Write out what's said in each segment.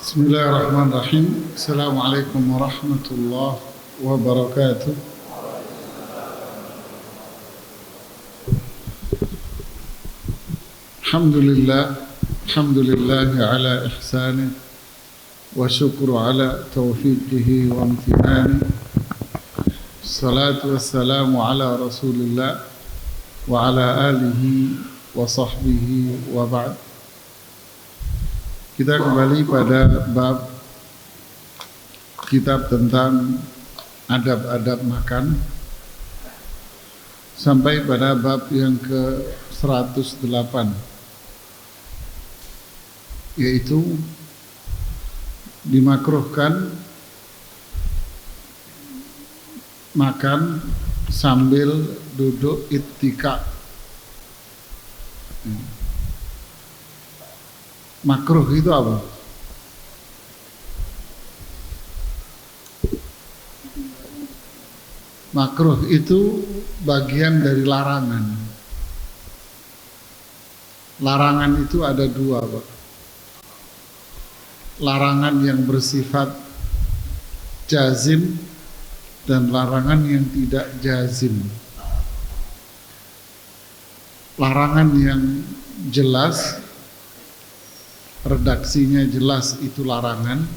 Bismillahirrahmanirrahim. Assalamualaikum warahmatullahi wabarakatuh. Alhamdulillah ala ihsanih wa syukru ala taufiqihi wa amtinani. Salatu wassalamu ala rasulillah wa ala alihi wa sahbihi wa ba'd. Kita kembali pada bab kitab tentang adab-adab makan sampai pada bab yang ke-108, yaitu dimakruhkan makan sambil duduk ittika. Makruh itu apa? Makruh itu bagian dari larangan. Larangan itu ada dua, Pak. Larangan yang bersifat jazim dan larangan yang tidak jazim. Larangan yang jelas, redaksinya jelas, itu larangan,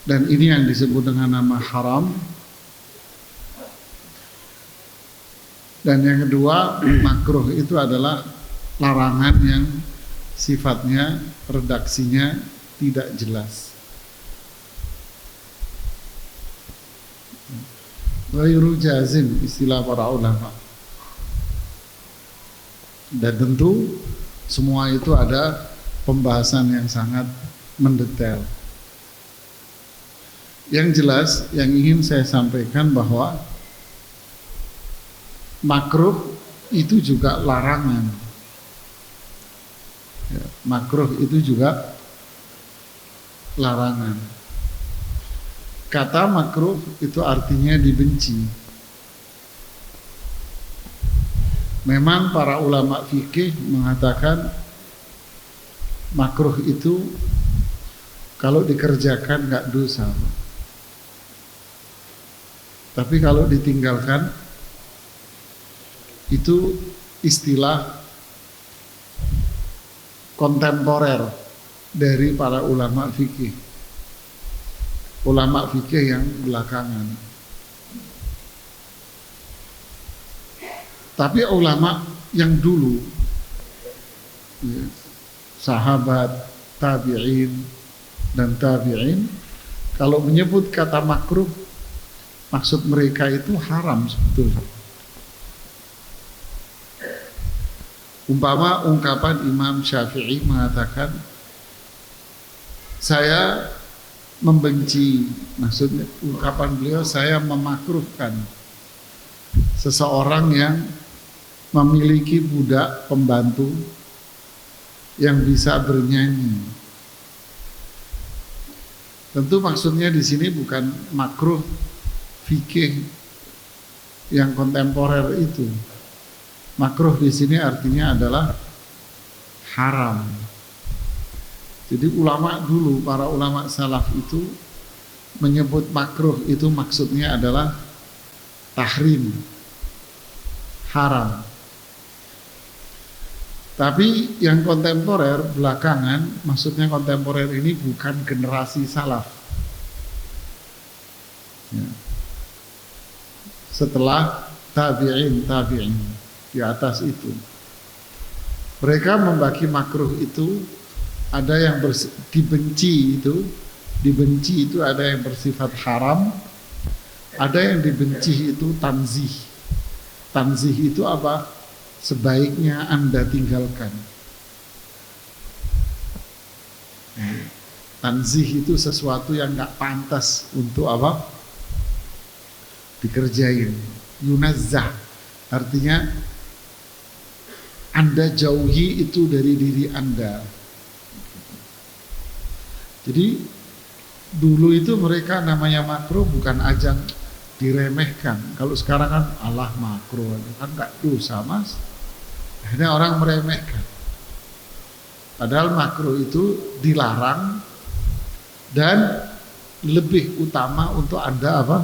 dan ini yang disebut dengan nama haram. Dan yang kedua, makruh itu adalah larangan yang sifatnya, redaksinya tidak jelas. Ghairu jazim, istilah para ulama. Dan tentu semua itu ada pembahasan yang sangat mendetail. Yang jelas yang ingin saya sampaikan bahwa makruh itu juga larangan. Ya, makruh itu juga larangan. Kata makruh itu artinya dibenci. Memang para ulama fikih mengatakan makruh itu kalau dikerjakan nggak dosa, tapi kalau ditinggalkan itu istilah kontemporer dari para ulama fikih, ulama fikih yang belakangan. Tapi ulama yang dulu, ya, sahabat, tabi'in, dan tabi'in, kalau menyebut kata makruh, maksud mereka itu haram sebetulnya. Umpama ungkapan Imam Syafi'i mengatakan, saya membenci, maksudnya ungkapan beliau, saya memakruhkan seseorang yang memiliki budak pembantu yang bisa bernyanyi. Tentu maksudnya di sini bukan makruh fikih yang kontemporer itu. Makruh di sini artinya adalah haram. Jadi ulama dulu, para ulama salaf itu menyebut makruh itu maksudnya adalah tahrim, haram. Tapi yang kontemporer belakangan, maksudnya kontemporer ini bukan generasi salaf, ya. Setelah tabi'in di atas itu, mereka membagi makruh itu ada yang dibenci itu ada yang bersifat haram, ada yang dibenci itu tanzih. Tanzih itu apa? Sebaiknya Anda tinggalkan. Tanzih itu sesuatu yang gak pantas untuk apa? Dikerjain. Yunazzah artinya Anda jauhi itu dari diri Anda. Jadi dulu itu mereka namanya makruh bukan ajang diremehkan. Kalau sekarang kan Allah makruh, kan gak dosa mas. Akhirnya orang meremehkan. Padahal makruh itu dilarang dan lebih utama untuk Anda apa?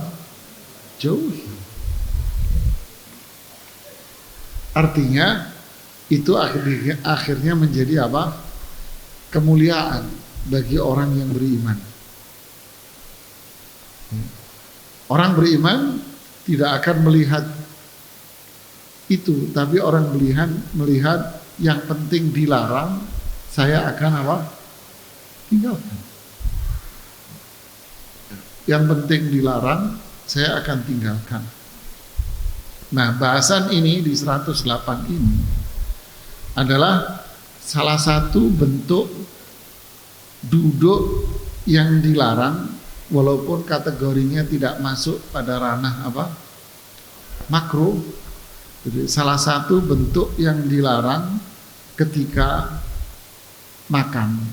Jauhi. Artinya itu akhirnya menjadi apa? Kemuliaan bagi orang yang beriman. Orang beriman tidak akan melihat itu, tapi orang melihat yang penting dilarang, saya akan apa? Tinggalkan. Yang penting dilarang, saya akan tinggalkan. Nah, bahasan ini di 108 ini adalah salah satu bentuk duduk yang dilarang, walaupun kategorinya tidak masuk pada ranah apa? Makruh. Jadi salah satu bentuk yang dilarang ketika makan.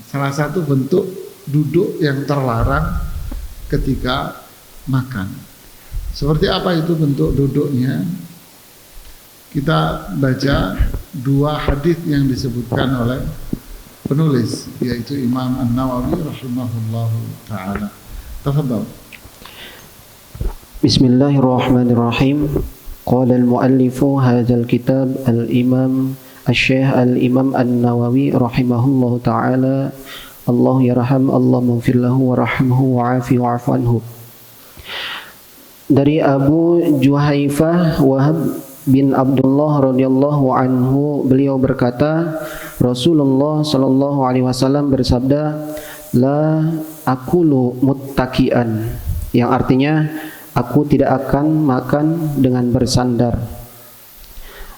Salah satu bentuk duduk yang terlarang ketika makan. Seperti apa itu bentuk duduknya? Kita baca dua hadis yang disebutkan oleh penulis, yaitu Imam An-Nawawi rahimahullahu taala. Tafadhal. Bismillahirrahmanirrahim. Qala al-muallifu hadzal kitab al-Imam Asy-Syaikh al-Imam An-Nawawi rahimahullahu taala. Allah yarham, Allah maghfir lahu warhamhu wa'afi wa'fu anhu. Dari Abu Juhaifah Wahab bin Abdullah radhiyallahu anhu, beliau berkata, Rasulullah sallallahu alaihi wasallam bersabda, la akulu muttaki'an, yang artinya aku tidak akan makan dengan bersandar.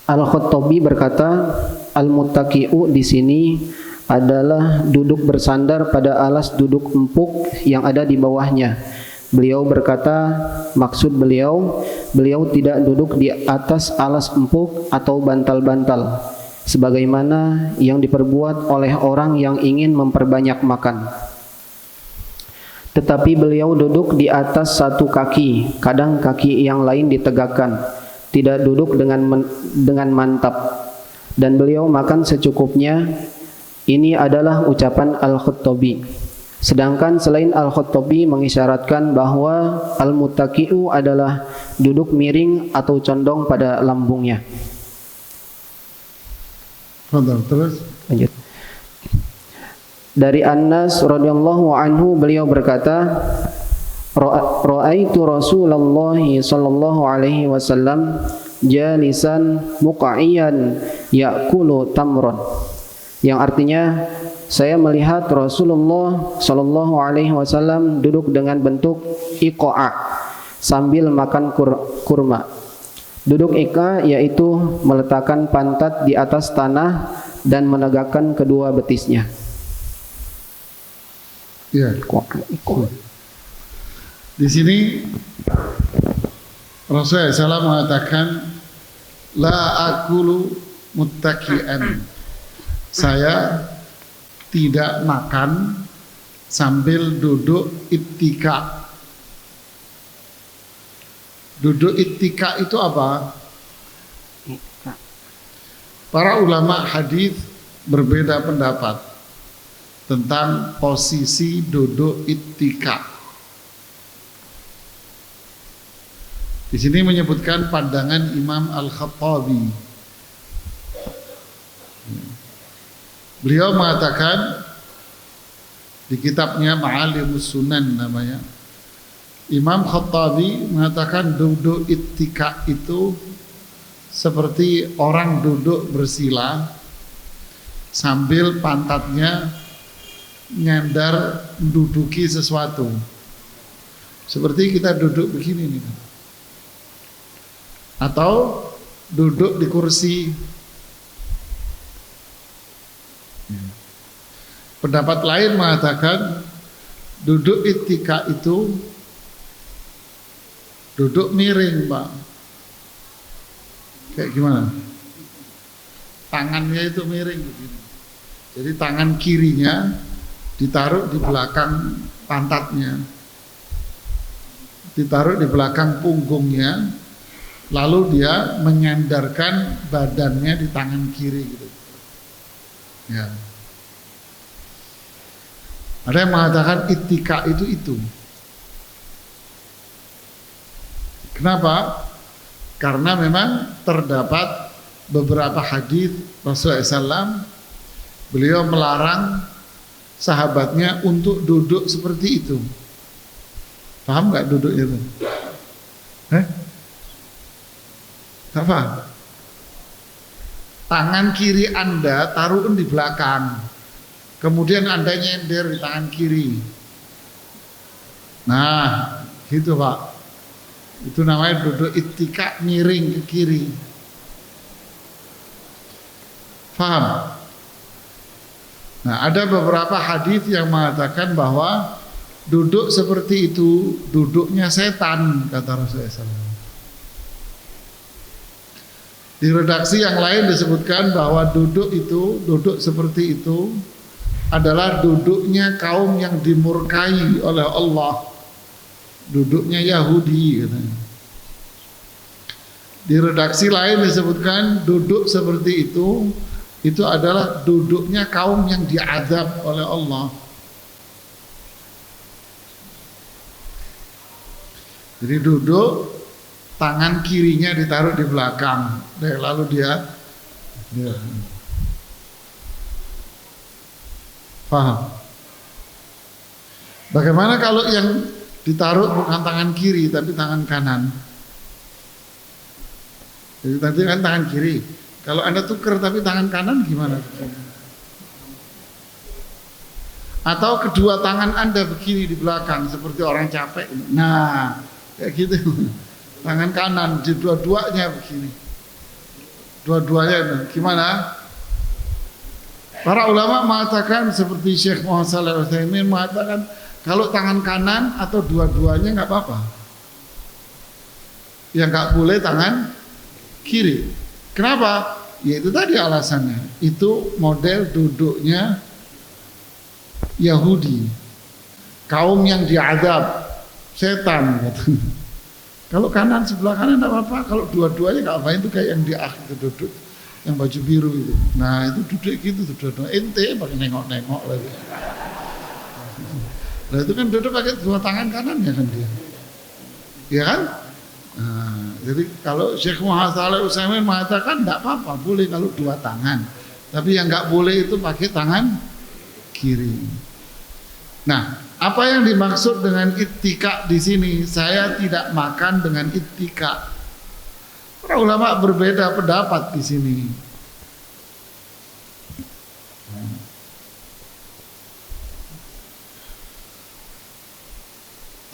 Al-Khattabi berkata, al-muttaki'u di sini adalah duduk bersandar pada alas duduk empuk yang ada di bawahnya. Beliau berkata, maksud beliau tidak duduk di atas alas empuk atau bantal-bantal, sebagaimana yang diperbuat oleh orang yang ingin memperbanyak makan. Tetapi beliau duduk di atas satu kaki, kadang kaki yang lain ditegakkan, tidak duduk dengan mantap, dan beliau makan secukupnya. Ini adalah ucapan Al-Khattabi. Sedangkan selain Al-Khattabi mengisyaratkan bahwa al-muttaki'u adalah duduk miring atau condong pada lambungnya. Terus lanjut. Dari Anas radhiyallahu anhu, beliau berkata, Ra'aitu Rasulullah sallallahu alaihi wasallam jalisan muqa'iyan ya'kulu tamron, yang artinya saya melihat Rasulullah sallallahu alaihi wasallam duduk dengan bentuk iqa'a sambil makan kurma. Duduk iqa yaitu meletakkan pantat di atas tanah dan menegakkan kedua betisnya. Ya. Di sini Rasulullah SAW mengatakan la akulu muttaki'an. Saya tidak makan sambil duduk ittika. Duduk ittika itu apa? Para ulama hadis berbeda pendapat tentang posisi duduk ittika. Di sini menyebutkan pandangan Imam Al-Khattabi. Beliau mengatakan di kitabnya Ma'alimus Sunan namanya, Imam Khattabi mengatakan duduk ittika itu seperti orang duduk bersila sambil pantatnya nyandar menduduki sesuatu. Seperti kita duduk begini nih. Atau duduk di kursi. Pendapat lain mengatakan duduk ittika itu duduk miring, Pak. Kayak gimana? Tangannya itu miring begini. Jadi tangan kirinya ditaruh di belakang pantatnya, ditaruh di belakang punggungnya, lalu dia menyandarkan badannya di tangan kiri gitu. Ya. Ada yang mengatakan ittika itu. Kenapa? Karena memang terdapat beberapa hadis Rasulullah SAW, beliau melarang sahabatnya untuk duduk seperti itu. Paham nggak duduk itu? Nggak paham? Tangan kiri Anda taruhin di belakang, kemudian Anda nyender di tangan kiri. Nah, gitu Pak. Itu namanya duduk ittika, miring ke kiri. Paham? Nah, ada beberapa hadis yang mengatakan bahwa duduk seperti itu duduknya setan, kata Rasulullah SAW. Di redaksi yang lain disebutkan bahwa duduk seperti itu adalah duduknya kaum yang dimurkai oleh Allah, duduknya Yahudi katanya. Di redaksi lain disebutkan duduk seperti itu adalah duduknya kaum yang diazab oleh Allah. Jadi duduk, tangan kirinya ditaruh di belakang, lalu dia paham. Bagaimana kalau yang ditaruh bukan tangan kiri tapi tangan kanan? Jadi tadi kan tangan kiri. Kalau Anda tuker tapi tangan kanan gimana? Atau kedua tangan Anda begini di belakang seperti orang capek. Nah, kayak gitu. Tangan kanan di dua-duanya begini. Dua-duanya gimana? Para ulama mengatakan seperti Syekh Muhammad Shalih Al Utsaimin mengatakan kalau tangan kanan atau dua-duanya nggak apa-apa. Yang nggak boleh tangan kiri. Kenapa? Ya itu tadi alasannya. Itu model duduknya Yahudi, kaum yang diazab setan gitu. Kalau kanan sebelah kanan tidak apa-apa, kalau dua-duanya nggak apa, itu kayak yang di akhir duduk yang baju biru itu. Nah itu duduk gitu duduk ente pakai nengok-nengok lagi. Nah itu kan duduk pakai dua tangan kanan ya kan dia, ya kan? Nah, jadi kalau Syekh Muhammad Shalih Al Utsaimin mengatakan tidak apa-apa, boleh kalau dua tangan, tapi yang nggak boleh itu pakai tangan kiri. Nah, apa yang dimaksud dengan ittika di sini? Saya tidak makan dengan ittika. Para ulama berbeda pendapat di sini.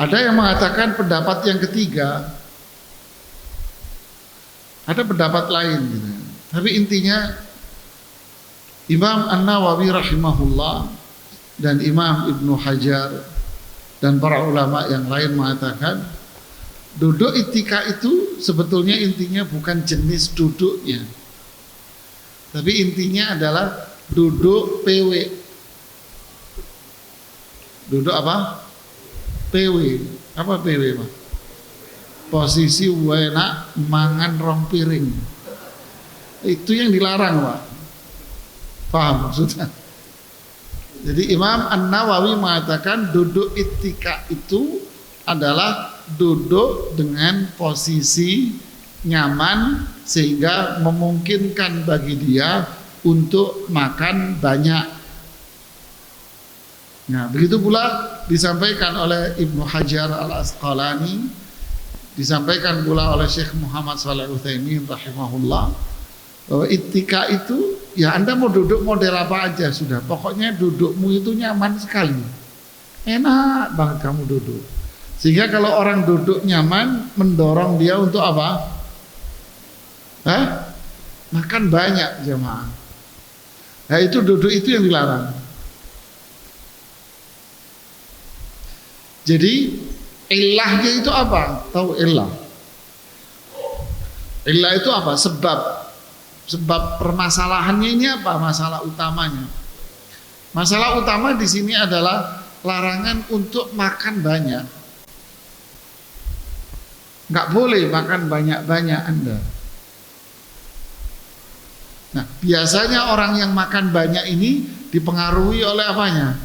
Ada yang mengatakan pendapat yang ketiga. Ada pendapat lain gitu. Tapi intinya Imam An-Nawawi rahimahullah dan Imam Ibnu Hajar dan para ulama yang lain mengatakan duduk ittika itu sebetulnya intinya bukan jenis duduknya, tapi intinya adalah duduk PW. Duduk apa? PW. Apa PW Pak? Posisi wena mangan rong piring. Itu yang dilarang Pak. Paham maksudnya? Jadi Imam An-Nawawi mengatakan duduk ittika itu adalah duduk dengan posisi nyaman sehingga memungkinkan bagi dia untuk makan banyak. Nah, begitu pula disampaikan oleh Ibnu Hajar Al-Asqalani, disampaikan pula oleh Syekh Muhammad Shalih Al Utsaimin rahimahullah, bahwa ittika itu ya Anda mau duduk model apa aja sudah, pokoknya dudukmu itu nyaman sekali, enak banget kamu duduk, sehingga kalau orang duduk nyaman mendorong dia untuk apa? Makan banyak jemaah. Nah itu duduk itu yang dilarang. Jadi ilahnya itu apa? Tahu ilah? Ilah itu apa? Sebab permasalahannya ini apa? Masalah utamanya. Masalah utama di sini adalah larangan untuk makan banyak. Nggak boleh makan banyak-banyak Anda. Nah, Biasanya orang yang makan banyak ini dipengaruhi oleh apanya?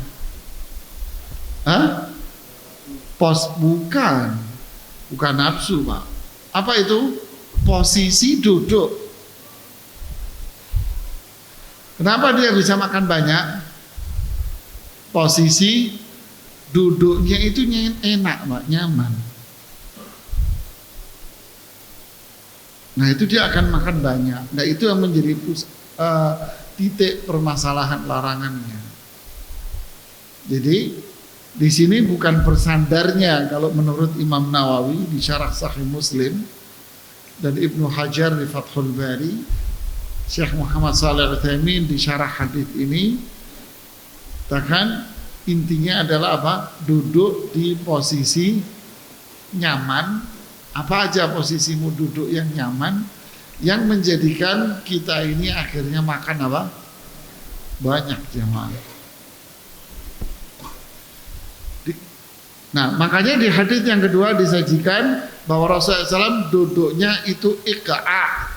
Hah? Bukan nafsu, Pak. Apa itu? Posisi duduk. Kenapa dia bisa makan banyak? Posisi duduknya itu enak, Pak, nyaman. Nah, itu dia akan makan banyak. Nah, itu yang menjadi titik permasalahan larangannya. Jadi di sini bukan bersandarnya kalau menurut Imam Nawawi di Syarah Sahih Muslim dan Ibnu Hajar di Fathul Bari, Syekh Muhammad Shalih Al-Utsaimin di syarah hadis ini, bahkan intinya adalah apa? Duduk di posisi nyaman. Apa aja posisimu duduk yang nyaman, yang menjadikan kita ini akhirnya makan apa? Banyak jemaah. Nah, makanya di hadis yang kedua disajikan bahwa Rasulullah SAW duduknya itu iqa'.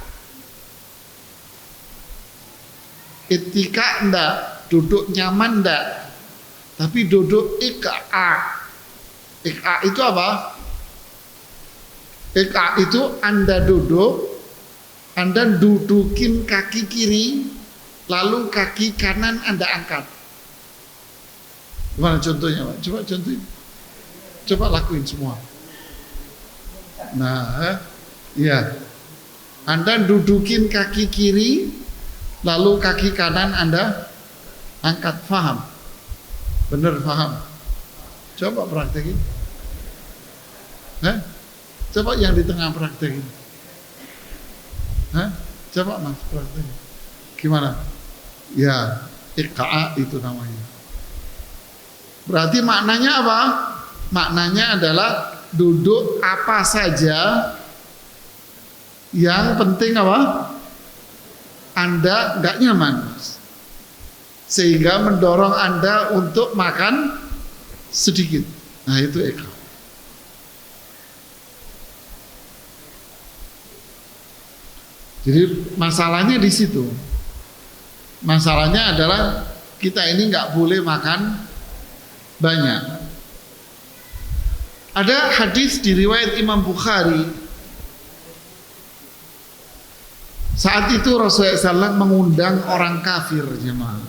Itika enggak, duduk nyaman enggak, tapi duduk iqa'. Iqa' itu apa? Iqa' itu Anda duduk, Anda dudukin kaki kiri, lalu kaki kanan Anda angkat. Gimana contohnya, Pak? Coba contohin. Coba lakuin semua. Nah, ya. Anda dudukin kaki kiri, lalu kaki kanan Anda angkat. Faham? Bener paham? Coba praktekin. Coba yang di tengah praktekin. Coba Mas praktekin. Gimana? Ya, iqa' itu namanya. Berarti maknanya apa? Maknanya adalah duduk apa saja yang penting apa? Anda nggak nyaman, sehingga mendorong Anda untuk makan sedikit. Nah, itu iqa'. Jadi masalahnya di situ. Masalahnya adalah kita ini nggak boleh makan banyak. Ada hadis di riwayat Imam Bukhari. Saat itu Rasulullah SAW mengundang orang kafir, jemaah.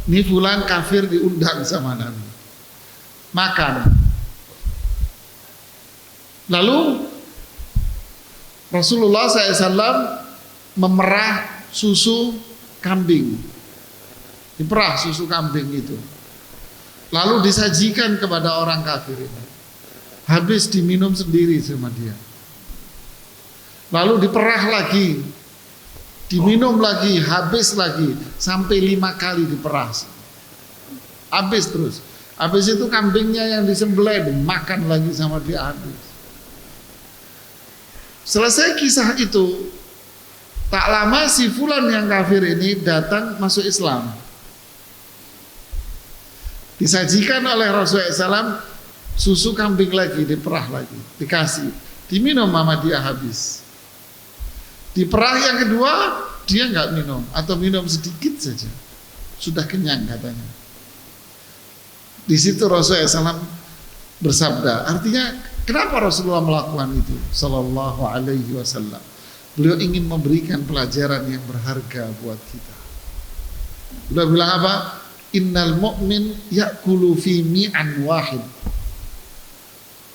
Ini fulan kafir diundang sama Nabi. Makan. Lalu Rasulullah SAW memerah susu kambing. Diperah susu kambing itu. Lalu disajikan kepada orang kafir ini. Habis diminum sendiri sama dia. Lalu diperah lagi. Diminum lagi, habis lagi. Sampai 5 kali diperah. Habis terus. Habis itu kambingnya yang disembelih dimakan lagi sama dia habis. Selesai kisah itu, tak lama si fulan yang kafir ini datang masuk Islam. Disajikan oleh Rasulullah SAW susu kambing lagi, diperah lagi, dikasih, diminum sama dia habis. Diperah yang kedua, dia nggak minum atau minum sedikit saja, sudah kenyang katanya. Di situ Rasulullah SAW bersabda, artinya kenapa Rasulullah melakukan itu? Sallallahu alaihi wasallam. Beliau ingin memberikan pelajaran yang berharga buat kita. Beliau bilang apa? Innal mu'min ya'kulu fi mi'an wahid.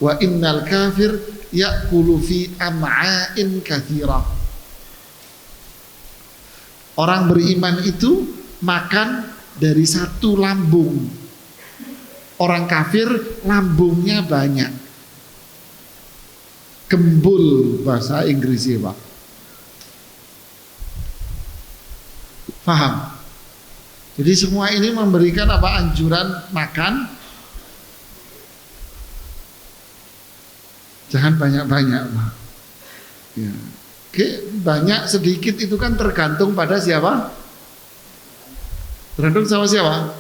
Wa innal kafir ya'kulu fi am'a'in katsirah. Orang beriman itu makan dari satu lambung. Orang kafir lambungnya banyak. Gembul bahasa Inggrisnya, Pak. Paham? Jadi semua ini memberikan apa? Anjuran makan. Jangan banyak-banyak, Pak. Ya. Oke, banyak sedikit itu kan tergantung pada siapa? Tergantung sama siapa?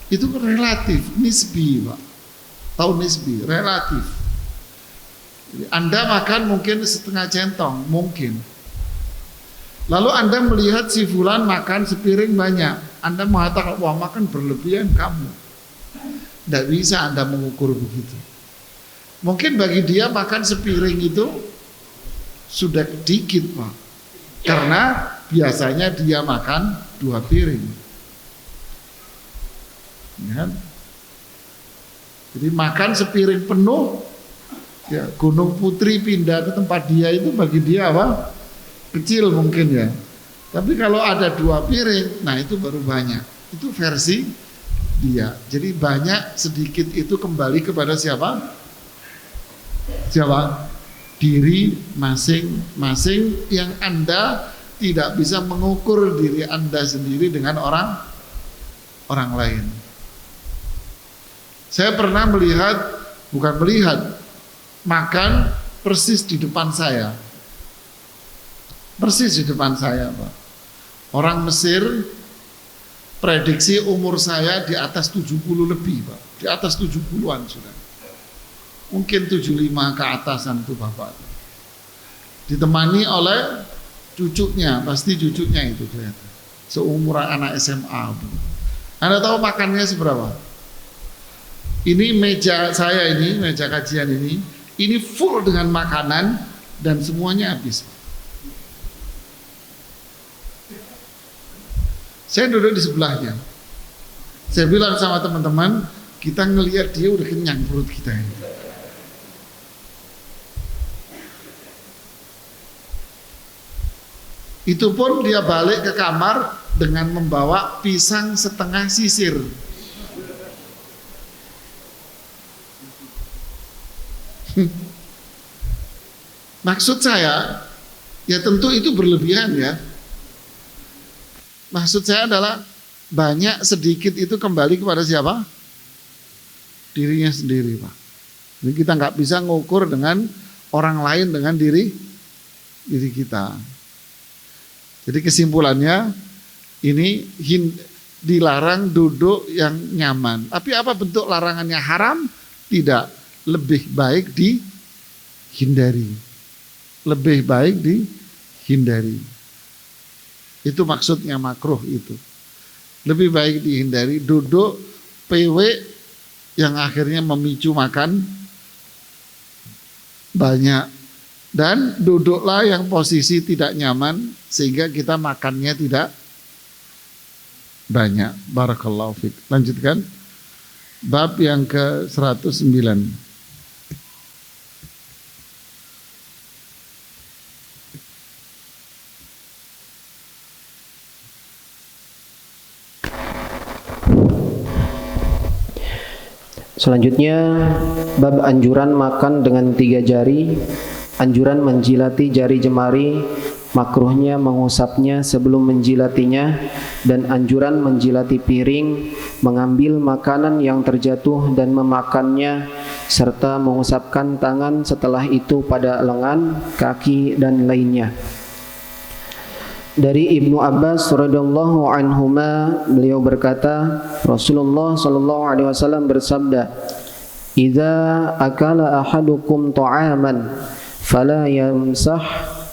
Itu relatif, nisbi, Pak. Tahu nisbi, relatif. Jadi Anda makan mungkin setengah centong, mungkin. Lalu Anda melihat si fulan makan sepiring banyak, Anda mengatakan, wah makan berlebihan kamu. Tidak bisa Anda mengukur begitu. Mungkin bagi dia makan sepiring itu sudah dikit Pak, karena biasanya dia makan 2 piring. Ya. Jadi makan sepiring penuh, ya Gunung Putri pindah ke tempat dia itu bagi dia apa? Kecil mungkin ya. Tapi kalau ada 2 piring, nah itu baru banyak. Itu versi dia. Jadi banyak sedikit itu kembali kepada siapa? Siapa? Diri masing-masing yang Anda tidak bisa mengukur diri Anda sendiri dengan orang lain. Saya pernah makan persis di depan saya. Persis di depan saya, Pak. Orang Mesir prediksi umur saya di atas 70 lebih, Pak. Di atas 70-an sudah. Mungkin 75 ke atasan itu Bapak. Ditemani oleh cucunya, pasti cucunya itu ternyata. Seumuran anak SMA. Anda tahu makannya seberapa? Ini meja saya ini, meja kajian ini full dengan makanan dan semuanya habis. Saya duduk di sebelahnya. Saya bilang sama teman-teman, kita ngelihat dia udah kenyang perut kita ini. Itu pun dia balik ke kamar dengan membawa pisang setengah sisir. Maksud saya, ya tentu itu berlebihan ya. Maksud saya adalah banyak sedikit itu kembali kepada siapa? Dirinya sendiri, Pak. Jadi kita nggak bisa ngukur dengan orang lain dengan diri kita. Jadi kesimpulannya ini dilarang duduk yang nyaman. Tapi apa bentuk larangannya? Haram? Tidak. Lebih baik dihindari. Lebih baik dihindari. Itu maksudnya makruh itu. Lebih baik dihindari duduk PW yang akhirnya memicu makan banyak. Dan duduklah yang posisi tidak nyaman sehingga kita makannya tidak banyak. Barakallahu fiik. Lanjutkan. Bab yang ke-109. Selanjutnya, bab anjuran makan dengan 3 jari, anjuran menjilati jari jemari, makruhnya mengusapnya sebelum menjilatinya, dan anjuran menjilati piring, mengambil makanan yang terjatuh dan memakannya, serta mengusapkan tangan setelah itu pada lengan, kaki, dan lainnya. Dari Ibnu Abbas radhiyallahu anhuma, beliau berkata, Rasulullah sallallahu alaihi wasallam bersabda, "Idza akala ahadukum ta'aman fala yamsah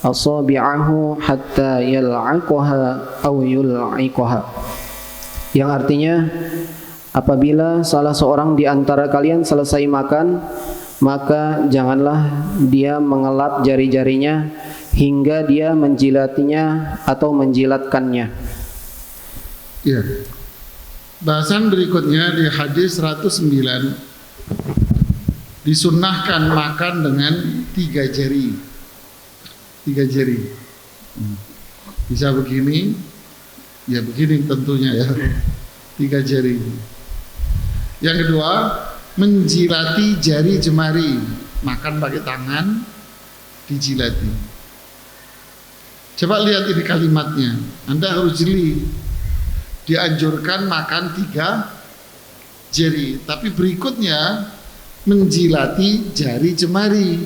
asabi'ahu hatta yal'aqaha aw yul'iqaha." Yang artinya, apabila salah seorang di antara kalian selesai makan, maka janganlah dia mengelap jari-jarinya hingga dia menjilatinya atau menjilatkannya. Ya. Bahasan berikutnya di hadis 109, disunnahkan makan dengan 3 jari. 3 jari. Bisa begini, ya begini tentunya ya. 3 jari. Yang kedua, menjilati jari jemari. Makan pakai tangan, dijilati. Coba lihat ini kalimatnya. Anda harus jeli. Dianjurkan makan 3 jari. Tapi berikutnya menjilati jari jemari.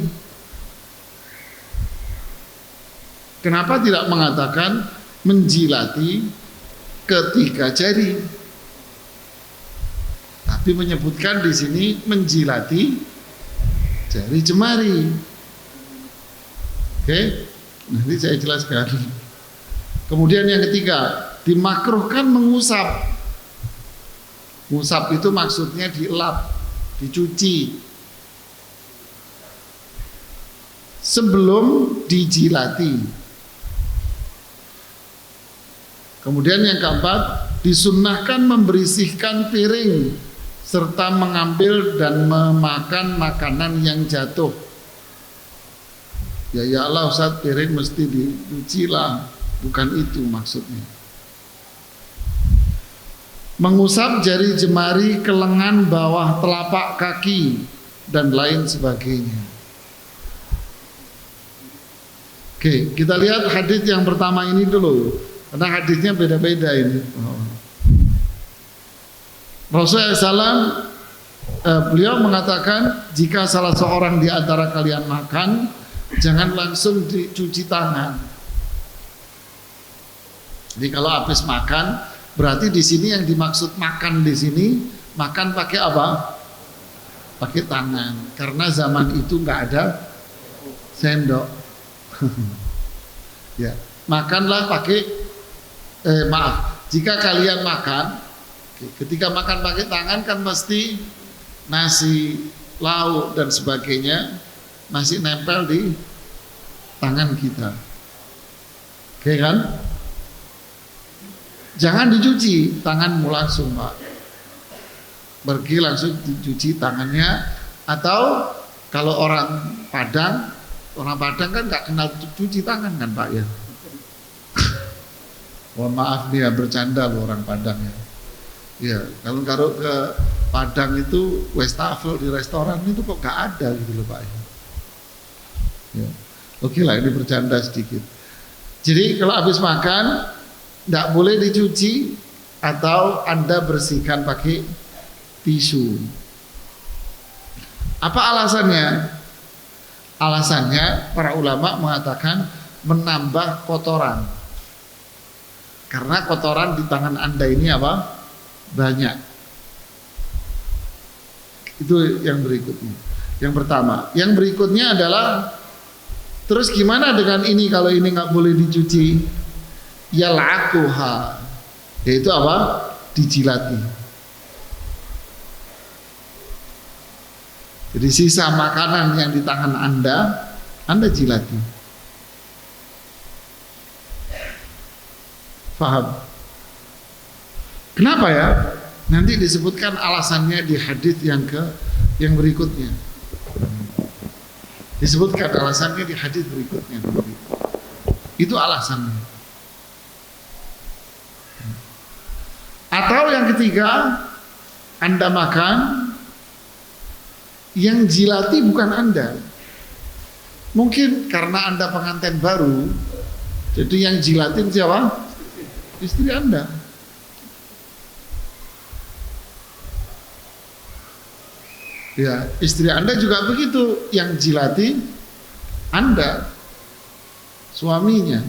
Kenapa tidak mengatakan menjilati ke-3 jari? Tapi menyebutkan di sini menjilati jari jemari. Oke? Nanti saya jelaskan. Kemudian yang ketiga, dimakruhkan mengusap. Ngusap itu maksudnya dielap, dicuci sebelum dijilati. Kemudian yang keempat, disunnahkan membersihkan piring serta mengambil dan memakan makanan yang jatuh. Ya Allah Ustaz, piring mesti dicuci lah, bukan itu maksudnya. Mengusap jari jemari ke lengan bawah telapak kaki dan lain sebagainya. Oke, kita lihat hadis yang pertama ini dulu, karena hadisnya beda-beda ini. Rasulullah SAW beliau mengatakan, jika salah seorang di antara kalian makan, jangan langsung dicuci tangan. Jadi kalau habis makan, berarti di sini yang dimaksud makan di sini, makan pakai apa? Pakai tangan. Karena zaman itu nggak ada sendok. Ya, makanlah pakai jika kalian makan, ketika makan pakai tangan kan mesti nasi, lauk dan sebagainya masih nempel di tangan kita. Oke kan? Jangan dicuci tanganmu langsung, Pak. Pergi langsung dicuci tangannya. Atau kalau orang Padang kan nggak kenal cuci tangan kan, Pak ya. Mohon maaf nih ya, bercanda loh orang Padang ya. Ya, kalau ke Padang itu wastafel di restoran itu kok nggak ada gitu loh, Pak. Ya. Oke lah, ini bercanda sedikit. Jadi kalau habis makan tidak boleh dicuci atau Anda bersihkan pakai tisu. Apa alasannya? Alasannya para ulama mengatakan menambah kotoran. Karena kotoran di tangan Anda ini apa? Banyak. Itu yang berikutnya. Yang pertama. Yang berikutnya adalah, terus gimana dengan ini kalau ini nggak boleh dicuci? Yal'aquha, yaitu apa? Dijilati. Jadi sisa makanan yang di tangan Anda jilati. Faham? Kenapa ya? Nanti disebutkan alasannya di hadis yang berikutnya. Disebutkan alasannya di hadis berikutnya. Itu alasannya. Atau yang ketiga, Anda makan, yang jilati bukan Anda. Mungkin karena Anda pengantin baru, jadi yang jilatin siapa? Istri Anda. Ya, istri Anda juga begitu, yang jilati Anda, suaminya.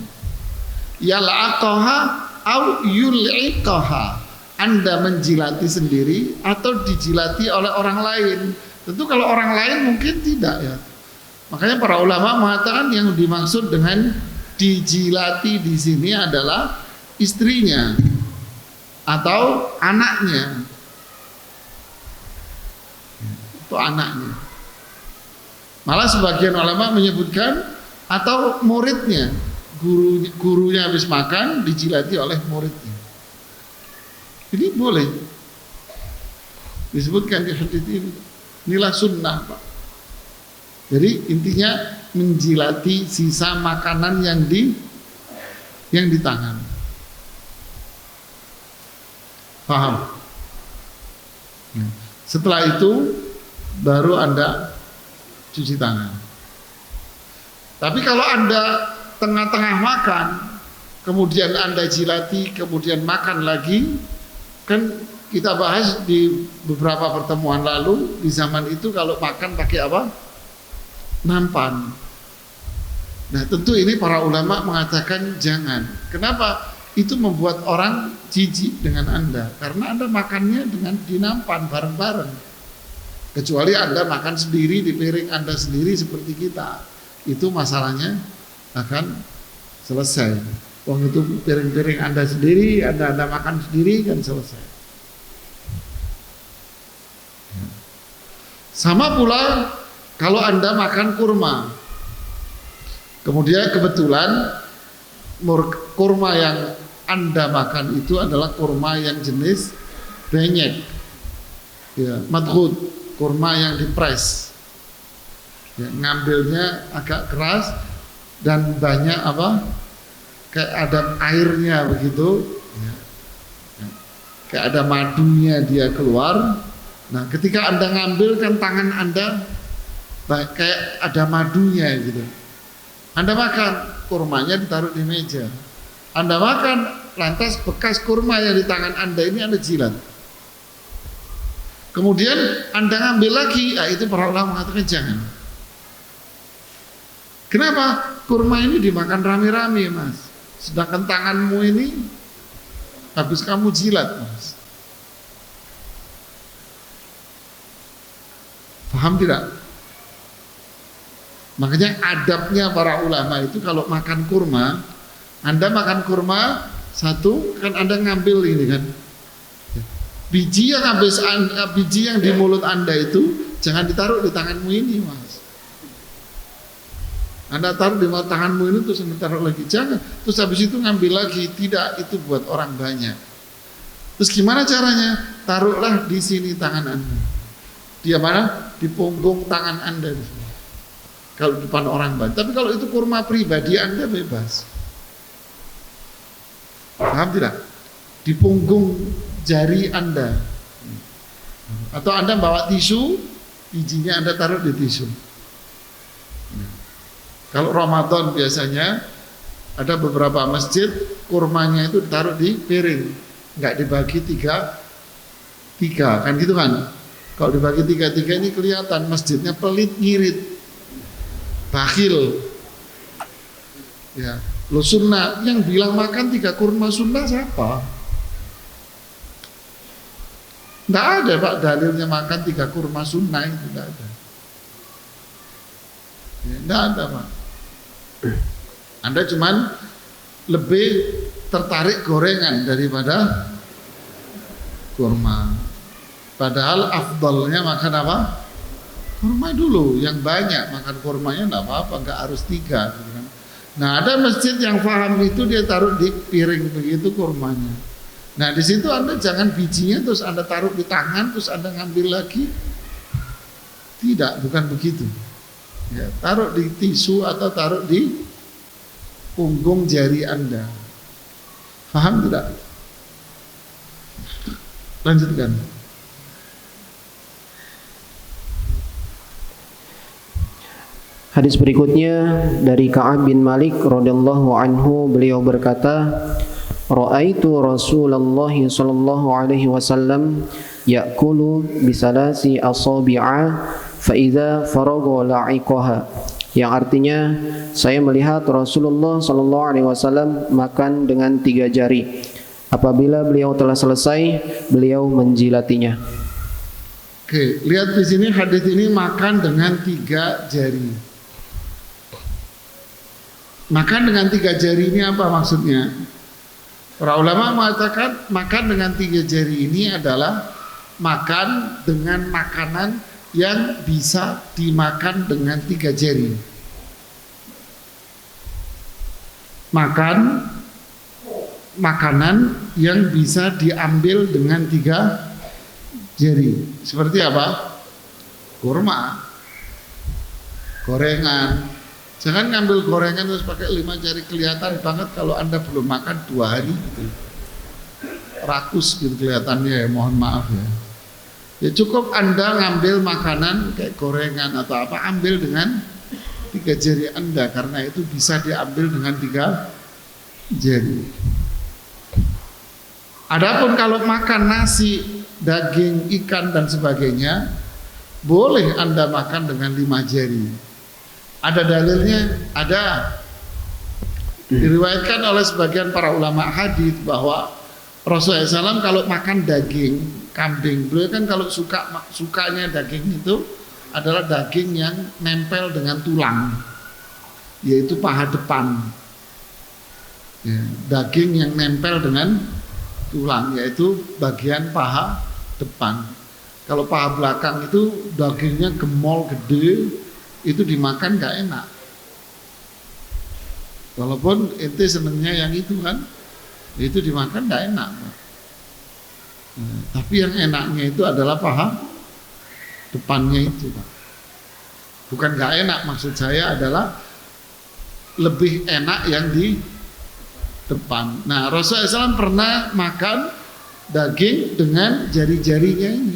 Yal'aqaha au yul'iqaha, Anda menjilati sendiri atau dijilati oleh orang lain. Tentu kalau orang lain mungkin tidak ya. Makanya para ulama mengatakan yang dimaksud dengan dijilati di sini adalah istrinya atau anaknya. Itu anaknya. Malah sebagian ulama menyebutkan atau muridnya, gurunya habis makan dijilati oleh muridnya. Ini boleh disebutkan di hadits ini. Inilah sunnah, Pak. Jadi intinya menjilati sisa makanan yang di tangan. Paham? Setelah itu baru Anda cuci tangan. Tapi kalau Anda tengah-tengah makan, kemudian Anda jilati, kemudian makan lagi, kan kita bahas di beberapa pertemuan lalu, di zaman itu kalau makan pakai apa? Nampan. Nah tentu ini para ulama mengatakan jangan. Kenapa? Itu membuat orang jijik dengan Anda, karena Anda makannya dengan dinampan bareng-bareng. Kecuali Anda makan sendiri di piring Anda sendiri seperti kita, itu masalahnya akan selesai. Wong itu piring-piring Anda sendiri, Anda makan sendiri, kan selesai. Sama pula kalau Anda makan kurma, kemudian kebetulan kurma yang Anda makan itu adalah kurma yang jenis benyek, ya, madhud, kurma yang dipres, ya, ngambilnya agak keras dan banyak kayak ada airnya begitu, ya. Kayak ada madunya dia keluar. Nah, ketika Anda ngambil kan tangan Anda kayak ada madunya gitu. Anda makan, kurmanya ditaruh di meja. Anda makan, lantas bekas kurma yang di tangan Anda ini Anda jilat. Kemudian Anda ngambil lagi, itu para ulama mengatakan jangan. Kenapa? Kurma ini dimakan rame-rame, Mas. Sedangkan tanganmu ini habis kamu jilat, Mas. Paham tidak? Makanya adabnya para ulama itu kalau makan kurma, Anda makan kurma satu, kan Anda ngambil ini kan, biji yang di mulut Anda itu jangan ditaruh di tanganmu ini, Mas. Anda taruh di tanganmu ini terus Anda taruh lagi, jangan. Terus habis itu ngambil lagi, tidak, itu buat orang banyak. Terus gimana caranya? Taruhlah di sini tangan Anda. Dia mana? Di punggung tangan Anda di sini. Kalau di depan orang banyak. Tapi kalau itu kurma pribadi Anda bebas. Paham tidak? Di punggung jari Anda. Atau Anda bawa tisu, bijinya Anda taruh di tisu. Kalau Ramadan biasanya ada beberapa masjid kurmanya itu ditaruh di piring, nggak dibagi tiga kan gitu kan? Kalau dibagi tiga ini kelihatan masjidnya pelit, ngirit, bakhil. Ya, lo sunnah yang bilang makan 3 kurma sunnah siapa? Nggak ada Pak dalilnya makan 3 kurma sunnah itu nggak ada. Ya, nggak ada Pak. Anda cuman lebih tertarik gorengan daripada kurma. Padahal afdalnya makan apa? Kurma dulu, yang banyak makan kurmanya enggak apa-apa, enggak harus 3 gitu kan. Nah, ada masjid yang paham itu dia taruh di piring begitu kurmanya. Nah, di situ Anda jangan bijinya terus Anda taruh di tangan terus Anda ngambil lagi. Tidak, bukan begitu. Ya, taruh di tisu atau taruh di punggung jari Anda. Paham tidak? Lanjutkan. Hadis berikutnya dari Ka'ab bin Malik radhiyallahu anhu, beliau berkata, "Ra'aitu Rasulullah sallallahu alaihi wasallam ya'kulu bisalasi asabi'a fa idza faragha la'iqaha." Yang artinya, saya melihat Rasulullah sallallahu alaihi wasallam makan dengan 3 jari. Apabila beliau telah selesai, beliau menjilatinya. Oke, lihat di sini hadis ini makan dengan 3 jari. Makan dengan 3 jari ini apa maksudnya? Para ulama mengatakan makan dengan 3 jari ini adalah makan dengan makanan yang bisa dimakan dengan 3 jari. Makan makanan yang bisa diambil dengan 3 jari. Seperti apa? Kurma, gorengan. Jangan ngambil gorengan terus pakai 5 jari, kelihatan banget kalau Anda belum makan 2 hari gitu. Rakus gitu kelihatannya ya, mohon maaf ya. Ya cukup Anda ngambil makanan kayak gorengan atau apa, ambil dengan 3 jari Anda, karena itu bisa diambil dengan 3 jari. Adapun kalau makan nasi, daging, ikan dan sebagainya, boleh Anda makan dengan 5 jari. Ada dalilnya? Ada. Diriwayatkan oleh sebagian para ulama hadis bahwa Rasulullah SAW kalau makan daging kambing, beliau kan kalau sukanya daging itu adalah daging yang nempel dengan tulang, yaitu paha depan. Ya, daging yang nempel dengan tulang, yaitu bagian paha depan. Kalau paha belakang itu dagingnya gemol gede, itu dimakan nggak enak. Walaupun ente senengnya yang itu kan, itu dimakan nggak enak. Nah, tapi yang enaknya itu adalah paha depannya itu, Pak. Bukan nggak enak, maksud saya adalah lebih enak yang di depan. Nah, Rasulullah SAW pernah makan daging dengan jari-jarinya ini.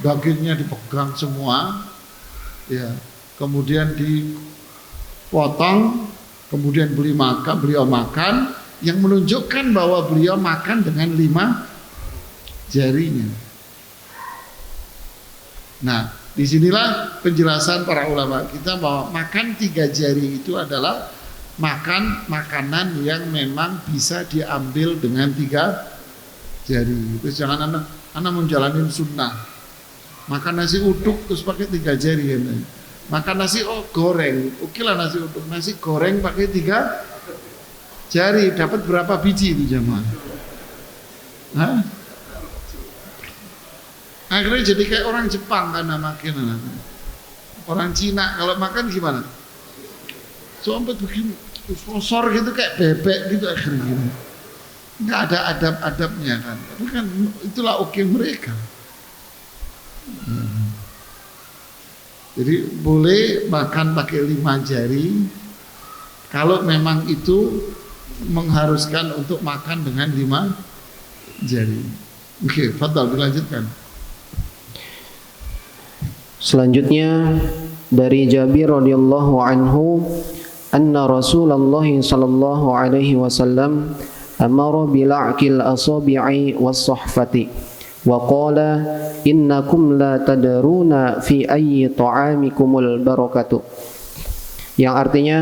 Dagingnya dipegang semua, ya. Kemudian dipotong, kemudian beliau makan, yang menunjukkan bahwa beliau makan dengan 5 jarinya. Nah, disinilah penjelasan para ulama kita bahwa makan 3 jari itu adalah makan makanan yang memang bisa diambil dengan 3 jari. Terus jangan anak menjalani sunnah, makan nasi uduk terus pakai 3 jari ya. Makan nasi goreng, oke lah nasi uduk, nasi goreng pakai 3 jari, dapat berapa biji itu jamaah? Hah? Akhirnya jadi kayak orang Jepang karena makin orang Cina kalau makan gimana? Sampai begini, fosor gitu kayak bebek gitu akhirnya gini. Nggak ada adab-adabnya kan. Tapi kan itulah oke mereka. Jadi boleh makan pakai 5 jari kalau memang itu mengharuskan untuk makan dengan 5 jari. Oke, fadhal dilanjutkan. Selanjutnya dari Jabir radhiyallahu anhu, anna Rasulullah sallallahu alaihi wasallam amara bil'aqil asabi'i was-sahfati wa qala innakum la tadruna fi ayyi ta'amikumul barakatu. Yang artinya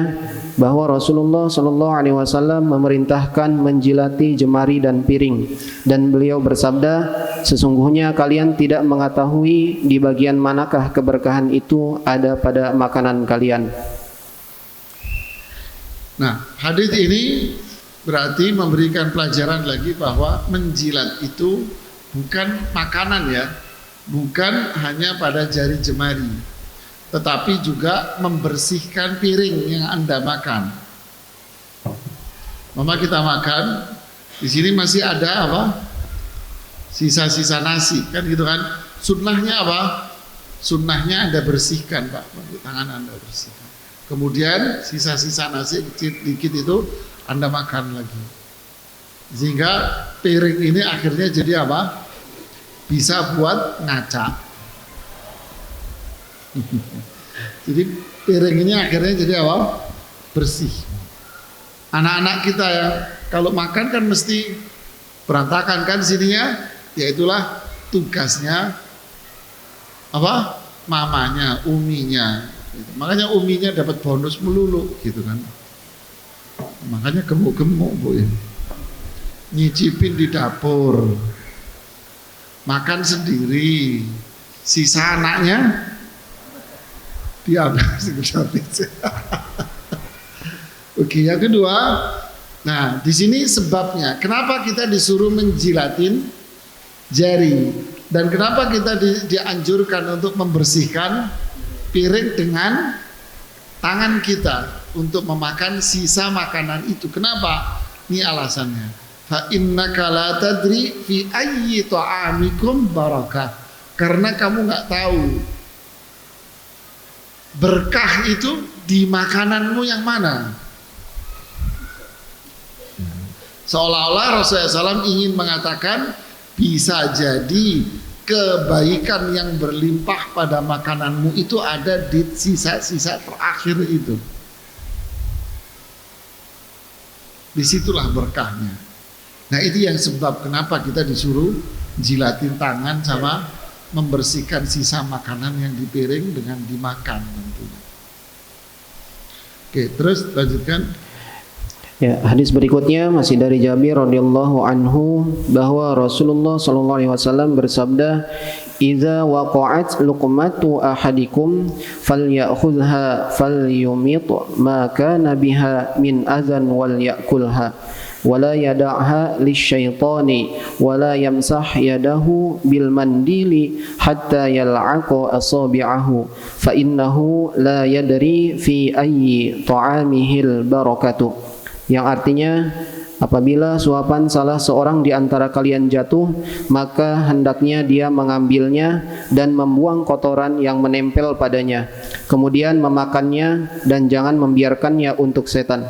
bahwa Rasulullah sallallahu alaihi wasallam memerintahkan menjilati jemari dan piring, dan beliau bersabda, sesungguhnya kalian tidak mengetahui di bagian manakah keberkahan itu ada pada makanan kalian. Nah, hadis ini berarti memberikan pelajaran lagi bahwa menjilat itu bukan makanan ya, bukan hanya pada jari jemari, tetapi juga membersihkan piring yang Anda makan. Mama kita makan, di sini masih ada apa? Sisa-sisa nasi, kan gitu kan? Sunnahnya apa? Sunnahnya Anda bersihkan, Pak, pakai tangan Anda bersihkan. Kemudian sisa-sisa nasi dikit itu Anda makan lagi. Sehingga piring ini akhirnya jadi apa? Bisa buat ngaca. Jadi piring ini akhirnya jadi apa? Bersih. Anak-anak kita yang kalau makan kan mesti berantakan kan sininya, ya itulah tugasnya apa? Mamanya, uminya. Gitu. Makanya uminya dapat bonus melulu gitu kan. Makanya gemuk-gemuk Bu ya. Nyicipin di dapur, makan sendiri, sisa anaknya diambil sekedar. Oke, yang kedua, nah di sini sebabnya kenapa kita disuruh menjilatin jari dan kenapa kita dianjurkan untuk membersihkan piring dengan tangan kita untuk memakan sisa makanan itu. Kenapa? Ini alasannya. Fa innaka la tadri fi ayyi ta'amikum barakah. Karena kamu nggak tahu berkah itu di makananmu yang mana. Seolah-olah Rasulullah SAW ingin mengatakan bisa jadi kebaikan yang berlimpah pada makananmu itu ada di sisa-sisa terakhir itu. Disitulah berkahnya. Nah itu yang sebab kenapa kita disuruh jilatin tangan sama membersihkan sisa makanan yang di piring dengan dimakan tentunya. Oke, terus lanjutkan. Ya, hadis berikutnya masih dari Jabir radhiyallahu anhu bahwa Rasulullah sallallahu alaihi wasallam bersabda, "Idza waqa'at luqmatu ahadikum falyakhudha falyumit ma kana biha min adzan wal yakulha ولا يدعها للشيطان ولا يمسح يده بالمنديل حتى يلعق أصابعه فإنه لا يدري في أي طعامه البركة. Yang artinya, apabila suapan salah seorang di antara kalian jatuh, maka hendaknya dia mengambilnya dan membuang kotoran yang menempel padanya, kemudian memakannya dan jangan membiarkannya untuk setan.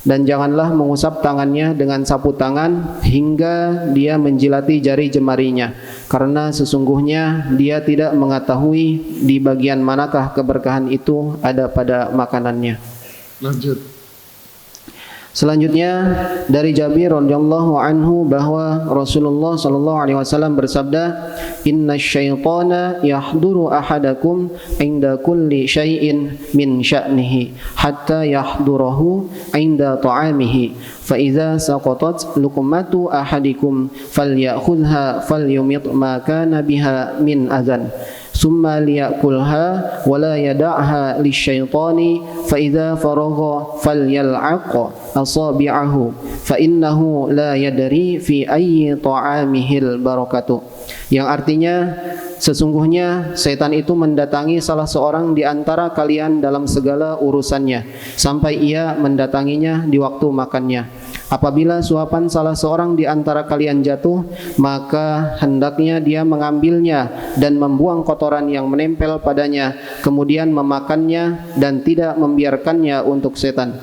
Dan janganlah mengusap tangannya dengan sapu tangan hingga dia menjilati jari jemarinya, karena sesungguhnya dia tidak mengetahui di bagian manakah keberkahan itu ada pada makanannya. Lanjut. Selanjutnya dari Jabir radhiyallahu anhu bahwa Rasulullah sallallahu alaihi wasallam bersabda, "Innasyaitana yahduru ahadakum 'inda kulli syai'in min sya'nihi hatta yahdurahu 'inda ta'amihi fa idza saqatat luqmatu ahadikum falyakhudha falyumit ma kana biha min adzan." Summa liyakulha wa la yada'ha lisyaitani fa idza faragha falyal'aq asabi'ahu fa innahu la yadri fi ayyi ta'amihil barakatuh. Yang artinya, sesungguhnya setan itu mendatangi salah seorang di antara kalian dalam segala urusannya sampai ia mendatanginya di waktu makannya. Apabila suapan salah seorang di antara kalian jatuh, maka hendaknya dia mengambilnya dan membuang kotoran yang menempel padanya, kemudian memakannya dan tidak membiarkannya untuk setan.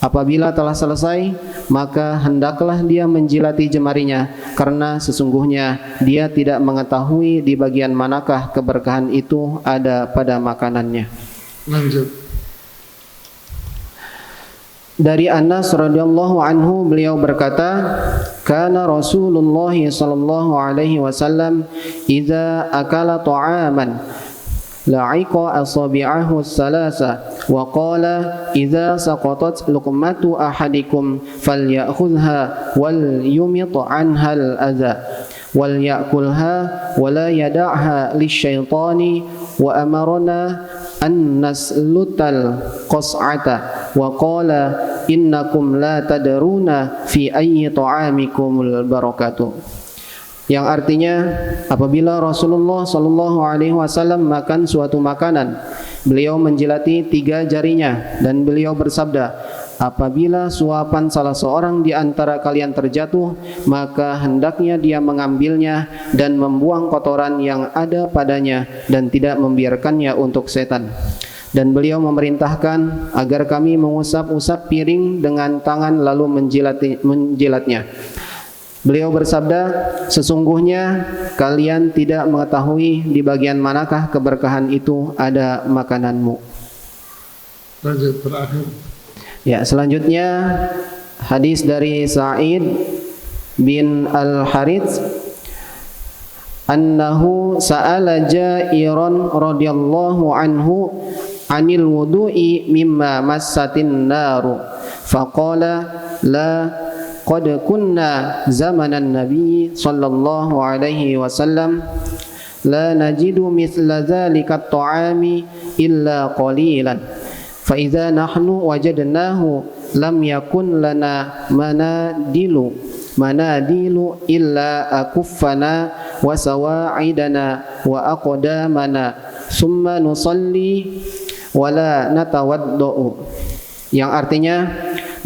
Apabila telah selesai, maka hendaklah dia menjilati jemarinya, karena sesungguhnya dia tidak mengetahui di bagian manakah keberkahan itu ada pada makanannya. Lanjut. Dari Anas radhiyallahu anhu, beliau berkata, "Kana Rasulullah sallallahu alaihi wasallam idza akala ta'aman la'iqa asabi'ahu salasa wa qala idza saqatat luqmatu ahadikum falyakhudha wal yumit 'anha al-adha wal ya'kulha wa la yada'ha lisyaitani wa amarna an naslutal qas'ata wa qala innakum la tadruna fi ayyi ta'amikumul barakatuh." Yang artinya, apabila Rasulullah sallallahu alaihi wasallam makan suatu makanan, beliau menjilati 3 jarinya dan beliau bersabda, apabila suapan salah seorang di antara kalian terjatuh, maka hendaknya dia mengambilnya dan membuang kotoran yang ada padanya dan tidak membiarkannya untuk setan. Dan beliau memerintahkan agar kami mengusap-usap piring dengan tangan lalu menjilatnya. Beliau bersabda, sesungguhnya kalian tidak mengetahui di bagian manakah keberkahan itu ada makananmu. Lanjut, terakhir. Ya, selanjutnya hadis dari Sa'id bin Al-Harits annahu sa'ala Jairan radhiyallahu anhu anil wudu'i mimma massatin naru faqala la qad kunna zamanan nabi sallallahu alaihi wasallam la najidu mithla dhalika at-ta'ami illa qalilan fa idza nahnu wajadnahu lam yakun lana manadilu illa akuffana wa sawa'idana wa aqdamana summa nusalli wa la natawaddau. Yang artinya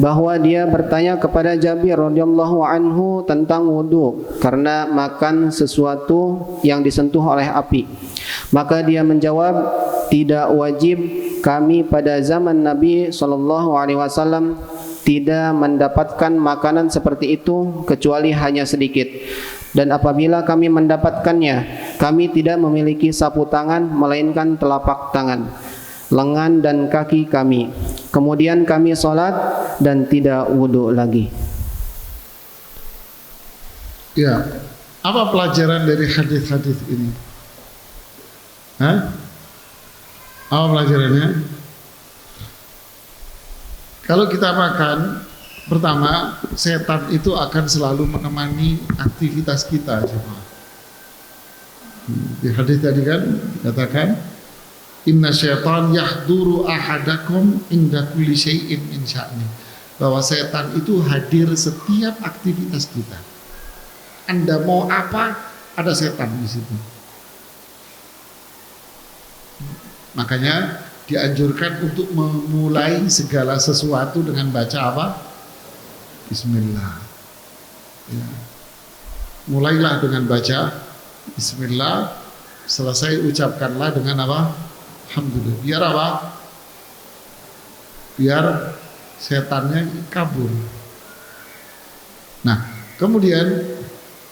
bahwa dia bertanya kepada Jabir radhiyallahu anhu tentang wudu karena makan sesuatu yang disentuh oleh api. Maka dia menjawab, tidak wajib kami pada zaman Nabi sallallahu alaihi wasallam tidak mendapatkan makanan seperti itu kecuali hanya sedikit. Dan apabila kami mendapatkannya, kami tidak memiliki sapu tangan melainkan telapak tangan, lengan dan kaki kami. Kemudian kami sholat dan tidak wudu lagi. Ya, apa pelajaran dari hadis-hadis ini? Hah? Apa pelajarannya? Kalau kita makan, pertama, setan itu akan selalu menemani aktivitas kita. Di hadis tadi kan dikatakan, inna syaitan yahduru ahadakum inda kulli syai'in min sya'ni. bahwa setan itu hadir setiap aktivitas kita. Anda mau apa, ada setan di situ. Makanya dianjurkan untuk memulai segala sesuatu dengan baca apa? Bismillah. Ya. Mulailah dengan baca Bismillah, selesai ucapkanlah dengan apa? Alhamdulillah. Biar apa? Biar setannya kabur. Nah, kemudian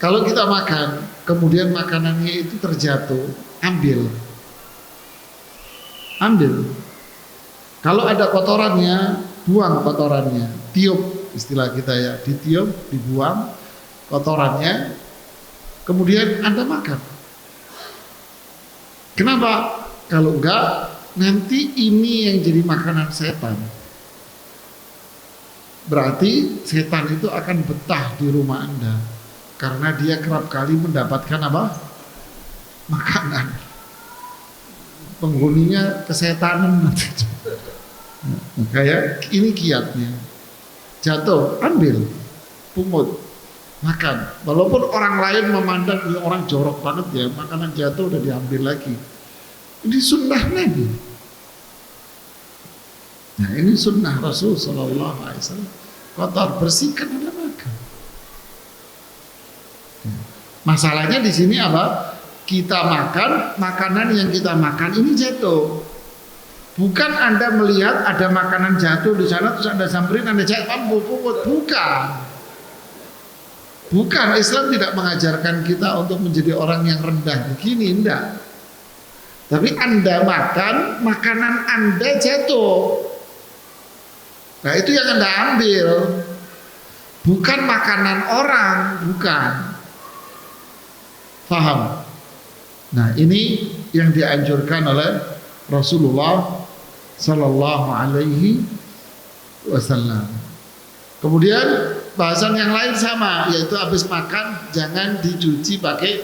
kalau kita makan, kemudian makanannya itu terjatuh, ambil. Kalau ada kotorannya, buang kotorannya, tiup istilah kita ya, ditiup, dibuang kotorannya, kemudian Anda makan. Kenapa? Kalau enggak, nanti ini yang jadi makanan setan. Berarti setan itu akan betah di rumah Anda, karena dia kerap kali mendapatkan apa? Makanan. Penghuninya kesetanan. Kayak ini kiatnya. Jatuh, ambil, pungut, makan. Walaupun orang lain memandang ini orang jorok banget ya, makanan jatuh udah diambil lagi. Ini sunnah Nabi. Nah, ini sunnah Rasul Sallallahu Alaihi Wasallam. Kotor, bersihkan, Anda makan. Masalahnya di sini apa? Kita makan, makanan yang kita makan ini jatuh. Bukan Anda melihat ada makanan jatuh di sana terus Anda samperin, Anda jatuh, pungut. Bukan, Islam tidak mengajarkan kita untuk menjadi orang yang rendah begini, enggak. Tapi Anda makan, makanan Anda jatuh. Nah, itu yang Anda ambil. Bukan makanan orang, bukan. Paham? Nah, ini yang dianjurkan oleh Rasulullah Sallallahu Alaihi Wasallam. Kemudian bahasan yang lain sama, yaitu habis makan jangan dicuci pakai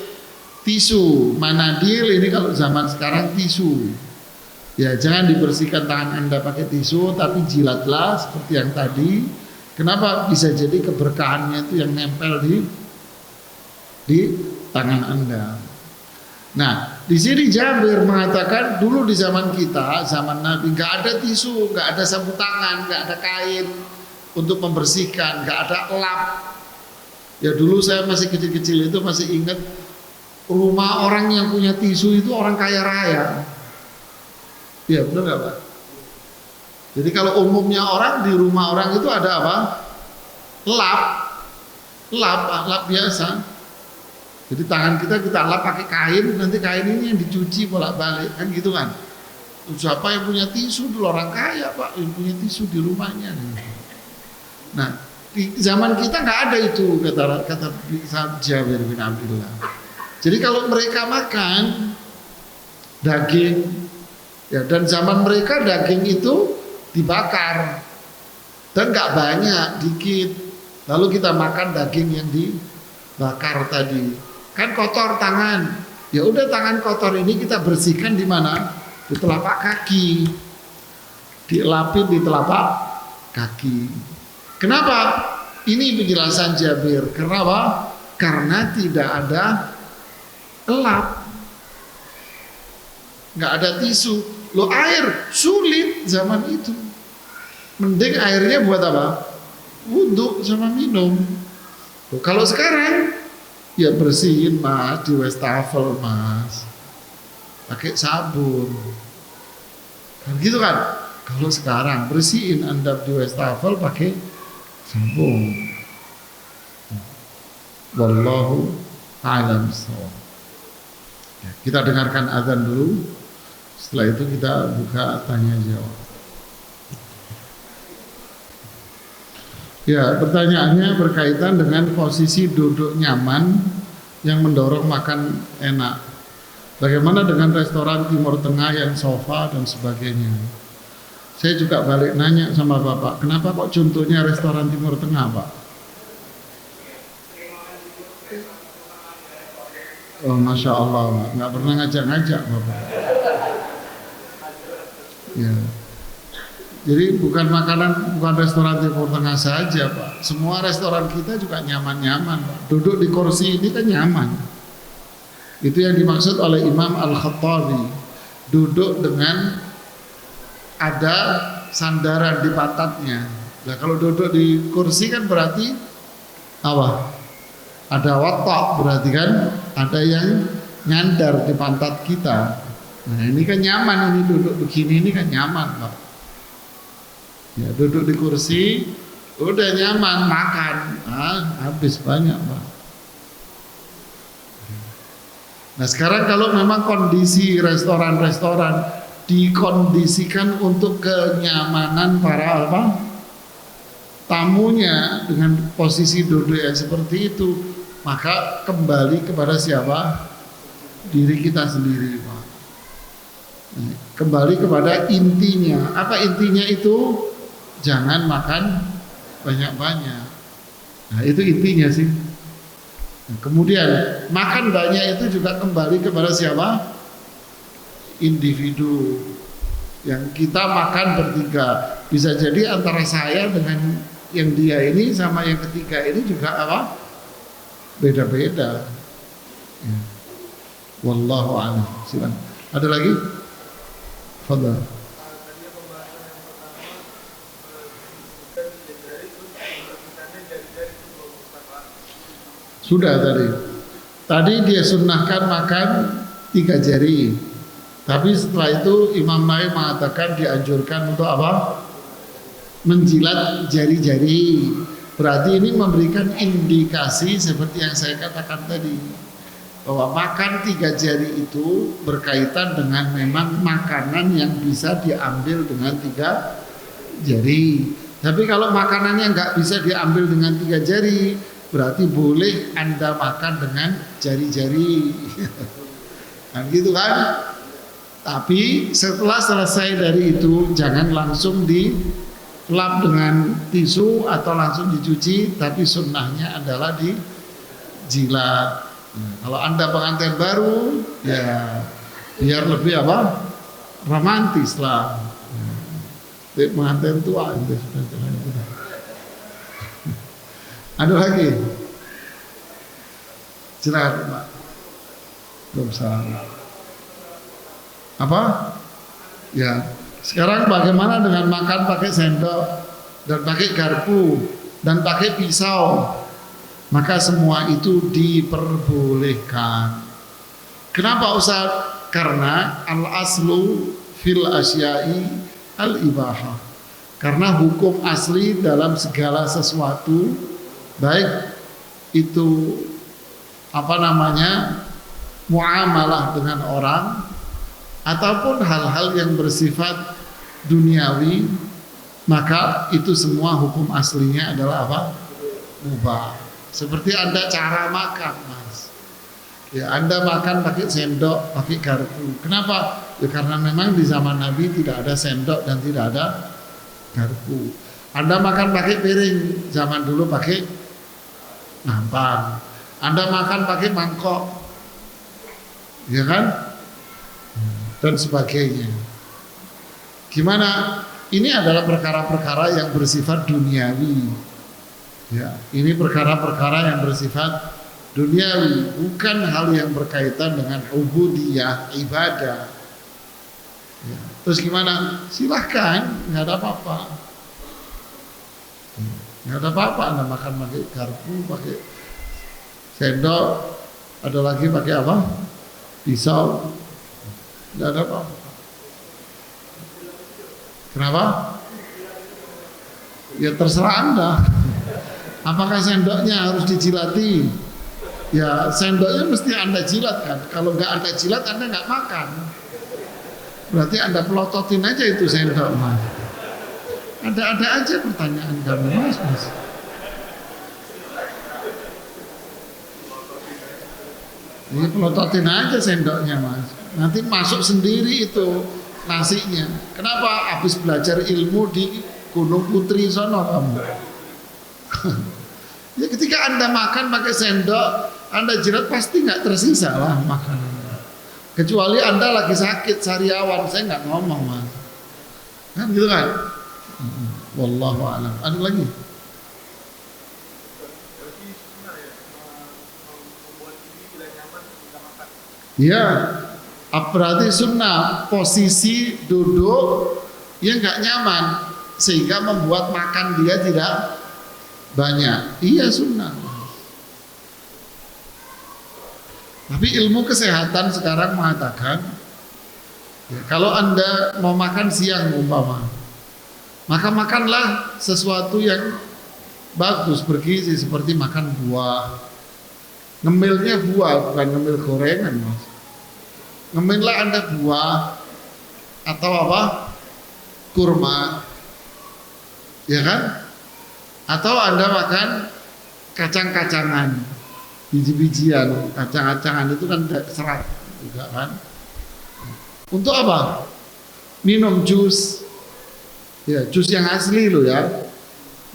tisu, manadil. Ini kalau zaman sekarang tisu. Ya, jangan dibersihkan tangan Anda pakai tisu, tapi jilatlah seperti yang tadi. Kenapa? Bisa jadi keberkahannya itu yang nempel di tangan Anda. Nah, di sini Jabir mengatakan dulu di zaman kita, zaman Nabi, nggak ada tisu, nggak ada sapu tangan, nggak ada kain untuk membersihkan, nggak ada lap. Ya dulu saya masih kecil-kecil itu masih ingat rumah orang yang punya tisu itu orang kaya raya. Ya benar nggak Pak? Jadi kalau umumnya orang di rumah orang itu ada apa? Lap biasa. Jadi tangan kita lap pakai kain, nanti kain ini yang dicuci bolak-balik, kan gitu kan? Siapa yang punya tisu dulu orang kaya Pak, yang punya tisu di rumahnya. Nah, di zaman kita nggak ada itu kata Jabir bin Abdullah. Jadi kalau mereka makan daging, ya dan zaman mereka daging itu dibakar dan nggak banyak, dikit. Lalu kita makan daging yang dibakar tadi. Kan kotor tangan, ya udah tangan kotor ini kita bersihkan di mana? Di telapak kaki, dilapin di telapak kaki. Kenapa? Ini penjelasan Jabir. Kenapa? Karena tidak ada lap, nggak ada tisu. Lo air sulit zaman itu. Mending airnya buat apa? Wudhu sama minum. Loh, kalau sekarang ya bersihin Mas di wastafel Mas, pakai sabun kan gitu kan. Kalau sekarang bersihin Anda di wastafel pakai sabun. Wallahu a'lam bishawab. Ya, kita dengarkan azan dulu, setelah itu kita buka tanya jawab. Ya, pertanyaannya berkaitan dengan posisi duduk nyaman yang mendorong makan enak. Bagaimana dengan restoran Timur Tengah yang sofa dan sebagainya? Saya juga balik nanya sama Bapak, kenapa kok contohnya restoran Timur Tengah, Pak? Oh, Masya Allah, Pak. Nggak pernah ngajak-ngajak Bapak. Ya. Jadi bukan makanan, bukan restoran Timur Tengah saja, Pak. Semua restoran kita juga nyaman-nyaman, Pak. Duduk di kursi ini kan nyaman. Itu yang dimaksud oleh Imam Al-Khattabi. Duduk dengan ada sandaran di pantatnya. Nah, kalau duduk di kursi kan berarti apa? Ada watak, berarti kan ada yang nyandar di pantat kita. Nah, ini kan nyaman, ini duduk begini ini kan nyaman, Pak. Ya, duduk di kursi udah nyaman, makan habis banyak, Pak. Nah, sekarang kalau memang kondisi restoran-restoran dikondisikan untuk kenyamanan para tamunya dengan posisi duduk yang seperti itu, maka kembali kepada siapa? Diri kita sendiri, Pak. Kembali kepada intinya. Apa intinya itu? Jangan makan banyak-banyak. Nah, itu intinya sih. Nah, kemudian makan banyak itu juga kembali kepada siapa? Individu. Yang kita makan bertiga. Bisa jadi antara saya dengan yang dia ini sama yang ketiga ini juga apa? Beda-beda. Ya. Wallahu a'lam. Silakan. Ada lagi? Fadhal. Sudah tadi. Tadi dia sunnahkan makan 3 jari. Tapi setelah itu Imam Nawawi mengatakan dianjurkan untuk apa? Menjilat jari-jari. Berarti ini memberikan indikasi seperti yang saya katakan tadi, bahwa makan 3 jari itu berkaitan dengan memang makanan yang bisa diambil dengan 3 jari. Tapi kalau makanannya nggak bisa diambil dengan 3 jari, berarti boleh Anda makan dengan jari-jari. Kan gitu kan? Tapi setelah selesai dari itu jangan langsung dilap dengan tisu atau langsung dicuci, tapi sunnahnya adalah dijilat. Kalau Anda pengantin baru, ya biar lebih apa? Romantis lah. Pengantin tua itu sudah jangan itu. Ada lagi? Silakan, Pak. Belum salah. Apa? Ya. Sekarang bagaimana dengan makan pakai sendok dan pakai garpu dan pakai pisau? Maka semua itu diperbolehkan. Kenapa Ustaz? Karena al-aslu fil asyai al-ibahah. Karena hukum asli dalam segala sesuatu, baik itu muamalah dengan orang ataupun hal-hal yang bersifat duniawi, maka itu semua hukum aslinya adalah apa? Mubah. Seperti Anda cara makan, Mas. Ya, Anda makan pakai sendok, pakai garpu. Kenapa? Ya karena memang di zaman Nabi tidak ada sendok dan tidak ada garpu. Anda makan pakai piring, zaman dulu pakai nampan. Anda makan pakai mangkok, ya kan? Dan sebagainya. Gimana? Ini adalah perkara-perkara yang bersifat duniawi. Ya, ini perkara-perkara yang bersifat duniawi, bukan hal yang berkaitan dengan ubudiyah, ibadah. Ya. Terus gimana? Silahkan, nggak ada apa-apa. Nggak ada apa-apa Anda makan pakai garpu, pakai sendok, ada lagi pakai apa? Pisau. Nggak ada apa-apa. Kenapa? Ya terserah Anda. Apakah sendoknya harus dijilati? Ya sendoknya mesti Anda jilat kan. Kalau nggak Anda jilat Anda nggak makan. Berarti Anda pelototin aja itu sendok, Mas. Ada aja pertanyaan kami, Mas. Ini pelototin aja sendoknya, Mas. Nanti masuk sendiri itu nasinya. Kenapa? Habis belajar ilmu di Gunung Putri sono kamu. Ya ketika Anda makan pakai sendok, Anda jilat pasti nggak tersisa lah makanannya. Kecuali Anda lagi sakit sariawan, saya nggak ngomong, Mas. Kan gitu kan? Wallahu a'lam. Ada lagi? Ya, berarti sunnah posisi duduk yang nggak nyaman sehingga membuat makan dia tidak banyak. Iya sunnah. Tapi ilmu kesehatan sekarang mengatakan, ya, kalau Anda mau makan siang umpama, maka makanlah sesuatu yang bagus bergizi seperti makan buah. Ngemilnya buah bukan ngemil gorengan, Mas. Ngemillah Anda buah atau apa? Kurma. Ya kan? Atau Anda makan kacang-kacangan, biji-bijian, kacang-kacangan itu kan serat juga kan. Untuk apa? Minum jus. Ya, jus yang asli loh ya.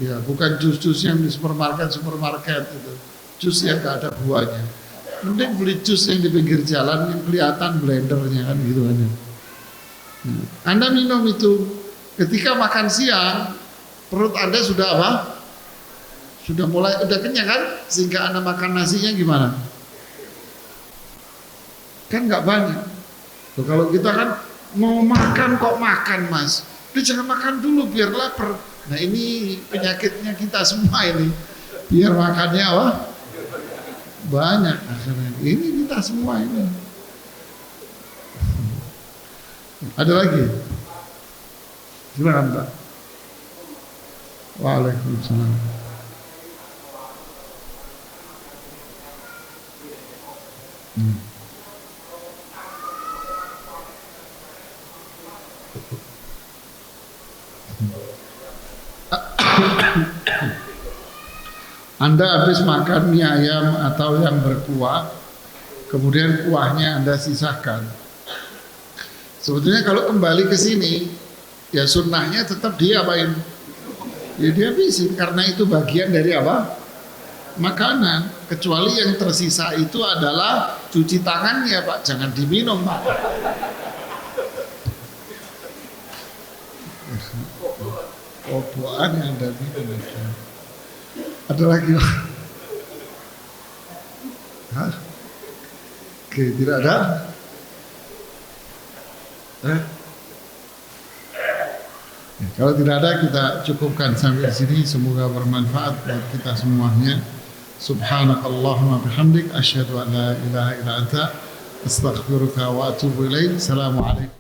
Ya, bukan jus-jus yang di supermarket itu. Jus yang gak ada buahnya. Mending beli jus yang di pinggir jalan yang kelihatan blendernya kan gitu aja. Nah, Anda minum itu ketika makan siang, perut Anda sudah apa? Udah kenyang kan? Sehingga Anda makan nasinya gimana? Kan nggak banyak. Loh, kalau kita kan mau makan kok makan, Mas. Jangan makan dulu biar lapar. Nah ini penyakitnya kita semua ini. Biar makannya apa? Banyak akhirnya. Ini kita semua ini. Ada lagi? Silakan Pak. Waalaikumsalam. Anda habis makan mie ayam atau yang berkuah, kemudian kuahnya Anda sisakan. Sebetulnya kalau kembali ke sini, ya sunnahnya tetap diapain? Ya dia habisin karena itu bagian dari apa? Makanan. Kecuali yang tersisa itu adalah cuci tangannya, Pak. Jangan diminum, Pak. Buaan yang Anda minum. Ada lagi? Hah? Oke, tidak ada? Ya, kalau tidak ada kita cukupkan sampai di sini. Semoga bermanfaat buat kita semuanya. Subhanakallahumma bihamdik asyhadu an la ilaha illa anta astaghfiruka wa atubu ilaik. Assalamualaikum.